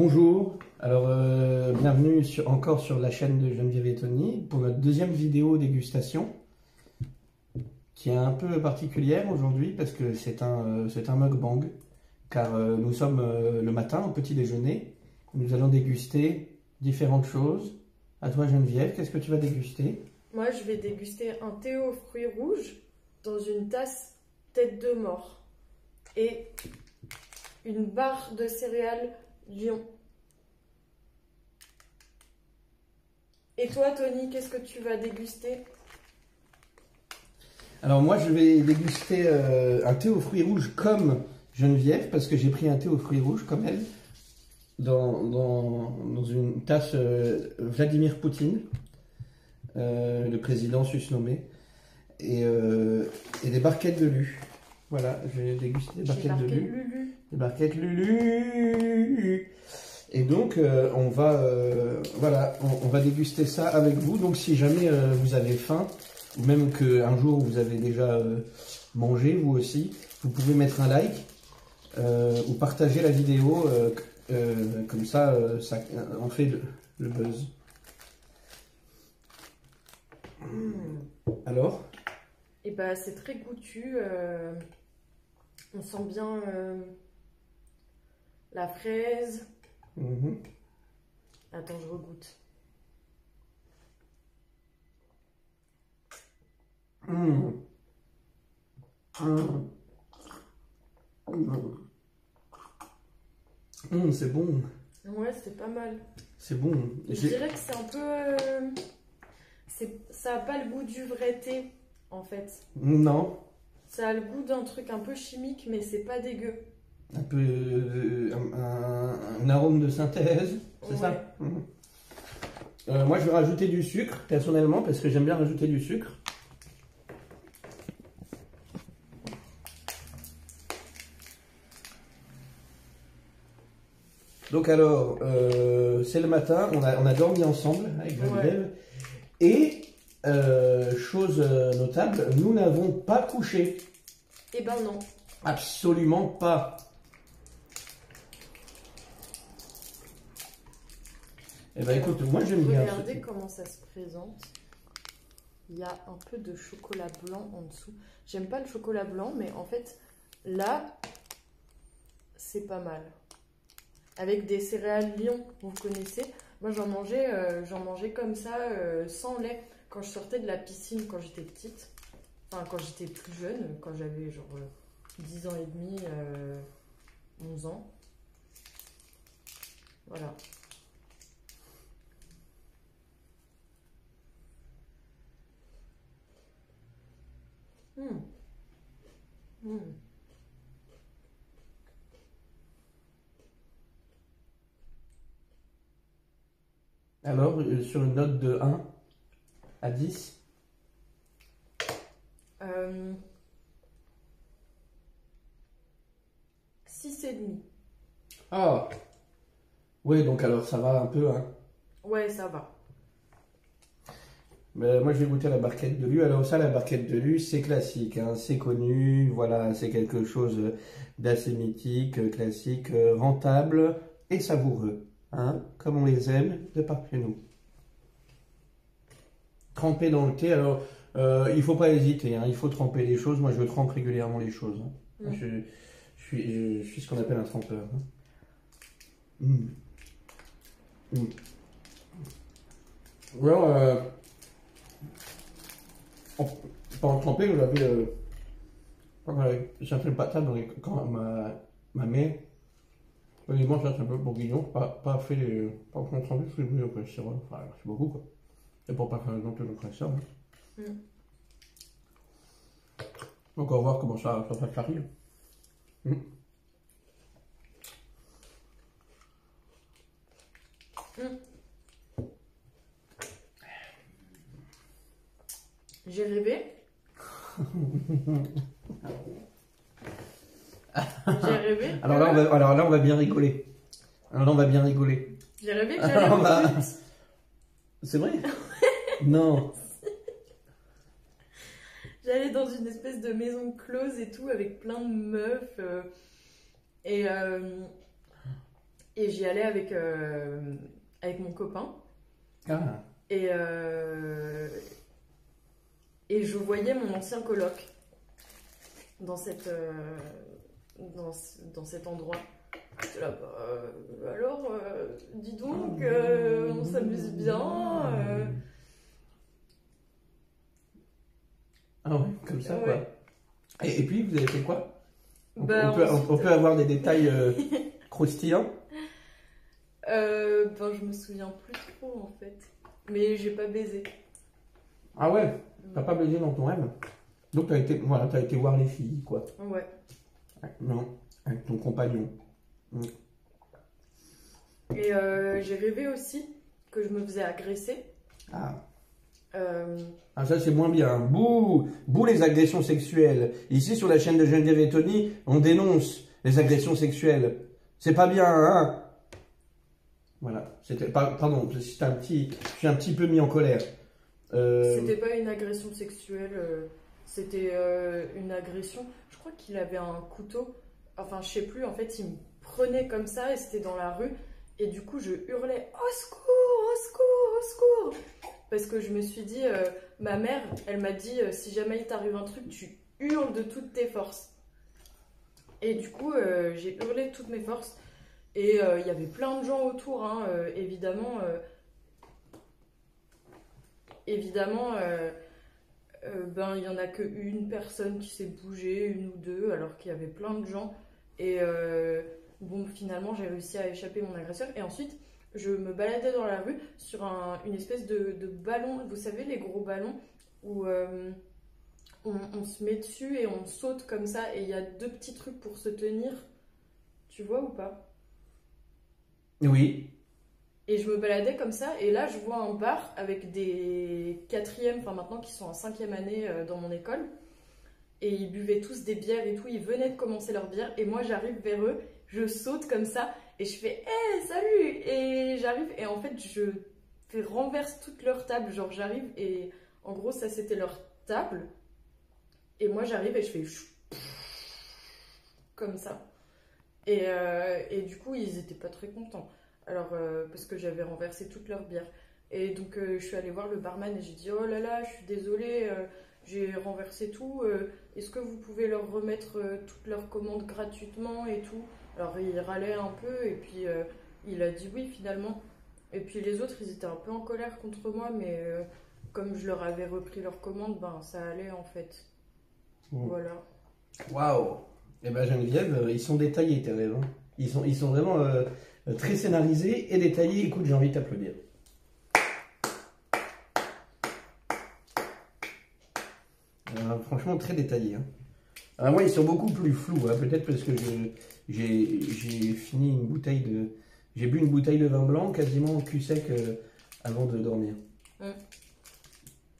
Bonjour, alors bienvenue encore sur la chaîne de Geneviève et Tony pour notre deuxième vidéo dégustation qui est un peu particulière aujourd'hui parce que c'est un mukbang car nous sommes le matin au petit déjeuner, nous allons déguster différentes choses. À toi Geneviève, qu'est-ce que tu vas déguster? Moi je vais déguster un thé aux fruits rouges dans une tasse tête de mort et une barre de céréales Lion. Et toi, Tony, qu'est-ce que tu vas déguster? Alors moi, je vais déguster un thé aux fruits rouges comme Geneviève, parce que j'ai pris un thé aux fruits rouges comme elle, dans une tasse Vladimir Poutine, le président susnommé, et des barquettes de Lu. Voilà, je vais déguster des barquettes de Lu. Des barquettes Lulu. Et donc on va déguster ça avec vous. Donc si jamais vous avez faim, ou même qu'un jour vous avez déjà mangé vous aussi, vous pouvez mettre un like ou partager la vidéo, comme ça, ça en fait le buzz. Alors? Et bah c'est très goûtu, on sent bien la fraise. Attends, je regoute. C'est bon. Ouais, c'est pas mal. C'est bon. Je dirais que c'est un peu... ça n'a pas le goût du vrai thé, en fait. Non. Ça a le goût d'un truc un peu chimique, mais c'est pas dégueu. Un peu un arôme de synthèse, c'est ça? Moi je vais rajouter du sucre personnellement parce que j'aime bien rajouter du sucre. Donc alors c'est le matin, on a dormi ensemble avec Geneviève et chose notable, nous n'avons pas couché. Eh ben non. Absolument pas. Eh ben écoute, moi j'aime bien. Regardez comment ça se présente. Il y a un peu de chocolat blanc en dessous. J'aime pas le chocolat blanc, mais en fait, là, c'est pas mal. Avec des céréales Lion, vous connaissez. Moi, j'en mangeais comme ça, sans lait, quand je sortais de la piscine, quand j'étais petite. Enfin, quand j'étais plus jeune, quand j'avais genre 10 ans et demi, 11 ans. Voilà. Alors, sur une note de 1 à 10? 6,5. Ah! Oui, donc alors ça va un peu, hein? Ouais, ça va. Mais moi, je vais goûter la barquette de Lu. Alors ça, la barquette de Lu, c'est classique, hein, c'est connu, voilà, c'est quelque chose d'assez mythique, classique, rentable et savoureux, hein, comme on les aime de par chez nous. Tremper dans le thé, alors il ne faut pas hésiter, hein, il faut tremper les choses. Moi, je trempe régulièrement les choses. Hein. Je suis ce qu'on appelle un trempeur. Hein. Alors, pendant le tremper, j'avais certaines patates quand ma mère, elle mange ça, c'est un peu bourguignon, pas fait, pas concentré, c'est mieux que c'est vrai, enfin, c'est beaucoup quoi. Et pour pas faire non plus le cresseur. Hein. Donc on va voir comment ça arrive. J'ai rêvé. J'ai rêvé. Alors là, on va bien rigoler. J'ai rêvé que j'allais au but. C'est vrai? Non. J'allais dans une espèce de maison close et tout, avec plein de meufs. Et Et j'y allais avec mon copain. Ah. Et je voyais mon ancien coloc dans cet endroit. J'étais là, alors, dis donc, on s'amuse bien. Ah ouais, comme ça, quoi. Et puis, vous avez fait quoi? On peut avoir des détails croustillants? Je me souviens plus trop, en fait. Mais j'ai pas baisé. Ah ouais? T'as pas baisé dans ton rêve? Donc t'as été voir les filles, quoi. Ouais. Non, avec ton compagnon. Et j'ai rêvé aussi que je me faisais agresser. Ah. Ça c'est moins bien. Bouh les agressions sexuelles. Ici sur la chaîne de Geneviève et Tony, on dénonce les agressions sexuelles. C'est pas bien, hein? Voilà. Pardon, je suis un petit peu mis en colère. C'était pas une agression sexuelle, c'était une agression. Je crois qu'il avait un couteau. Enfin, je sais plus. En fait, il me prenait comme ça et c'était dans la rue. Et du coup, je hurlais au secours, au secours, au secours. Parce que je me suis dit, ma mère, elle m'a dit, si jamais il t'arrive un truc, tu hurles de toutes tes forces. Et du coup, j'ai hurlé de toutes mes forces. Et il y avait plein de gens autour, hein, évidemment. Évidemment, il n'y en a qu'une personne qui s'est bougée, une ou deux, alors qu'il y avait plein de gens. Et finalement, j'ai réussi à échapper mon agresseur. Et ensuite, je me baladais dans la rue sur une espèce de ballon. Vous savez, les gros ballons où on se met dessus et on saute comme ça. Et il y a deux petits trucs pour se tenir. Tu vois ou pas? Oui. Et je me baladais comme ça, et là je vois un bar avec des quatrièmes, enfin maintenant qui sont en 5e année dans mon école, et ils buvaient tous des bières et tout, ils venaient de commencer leur bière, et moi j'arrive vers eux, je saute comme ça, et je fais « Hey, salut !» Et j'arrive, et en fait je renverse toute leur table, genre j'arrive, et en gros ça c'était leur table, et moi j'arrive et je fais comme ça. Et du coup ils étaient pas très contents. Alors, parce que j'avais renversé toute leur bière. Et donc, je suis allée voir le barman et j'ai dit « Oh là là, je suis désolée, j'ai renversé tout. Est-ce que vous pouvez leur remettre toutes leurs commandes gratuitement et tout ?» Alors, il râlait un peu et puis il a dit oui finalement. Et puis les autres, ils étaient un peu en colère contre moi, mais comme je leur avais repris leurs commandes, ben ça allait en fait. Voilà. Waouh! Eh ben Geneviève, ils sont détaillés tes rêves. Hein. Ils sont vraiment... très scénarisé et détaillé. Écoute, j'ai envie de t'applaudir. Franchement, très détaillé. Hein. Alors moi, ils sont beaucoup plus flous. Hein. Peut-être parce que j'ai fini une bouteille de... J'ai bu une bouteille de vin blanc quasiment au cul sec avant de dormir.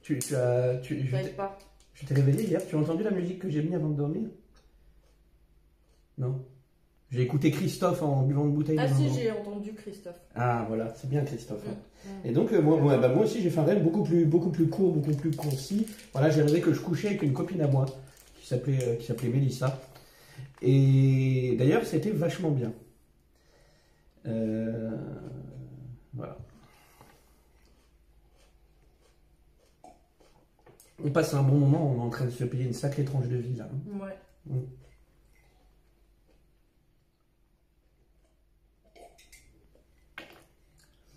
Tu t'es réveillé hier? Tu as entendu la musique que j'ai mis avant de dormir? Non? J'ai écouté Christophe en buvant une bouteille de vin blanc. Ah si, j'ai entendu Christophe. Ah voilà, c'est bien Christophe. Et donc moi aussi j'ai fait un rêve beaucoup plus court, beaucoup plus concis. Voilà, j'ai rêvé que je couchais avec une copine à moi qui s'appelait Mélissa. Et d'ailleurs c'était vachement bien. Voilà. On passe un bon moment, on est en train de se payer une sacrée tranche de vie là. Ouais.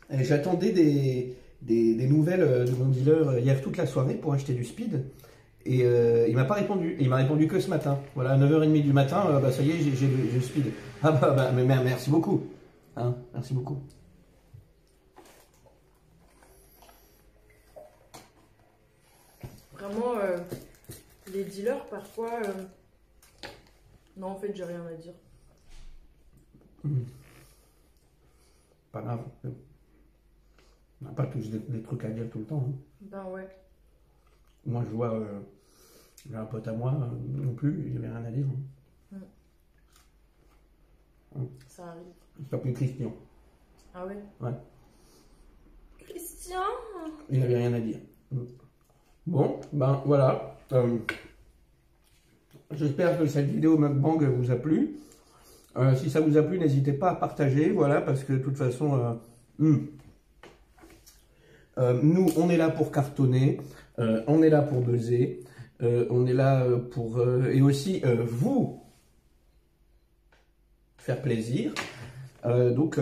J'attendais des nouvelles de mon dealer hier toute la soirée pour acheter du speed et il m'a pas répondu. Il m'a répondu que ce matin. Voilà, à 9h30 du matin, ça y est, j'ai le speed. Ah mais merci beaucoup. Hein, merci beaucoup. Vraiment, les dealers parfois... Non, en fait, j'ai rien à dire. Pas grave. On n'a pas tous des trucs à dire tout le temps. Hein. Ben ouais. Moi, je vois j'ai un pote à moi non plus, il n'y avait rien à dire. Ça arrive. Il s'appelait Christian. Ah ouais? Ouais. Christian? Il n'avait rien à dire. Bon, ben voilà. J'espère que cette vidéo mukbang vous a plu. Si ça vous a plu, n'hésitez pas à partager, voilà, parce que de toute façon, nous, on est là pour cartonner, on est là pour buzzer, on est là pour, et aussi vous faire plaisir. Donc,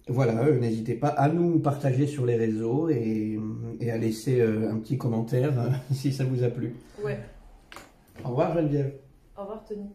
voilà, n'hésitez pas à nous partager sur les réseaux et à laisser un petit commentaire si ça vous a plu. Ouais. Au revoir Geneviève. Au revoir Tony.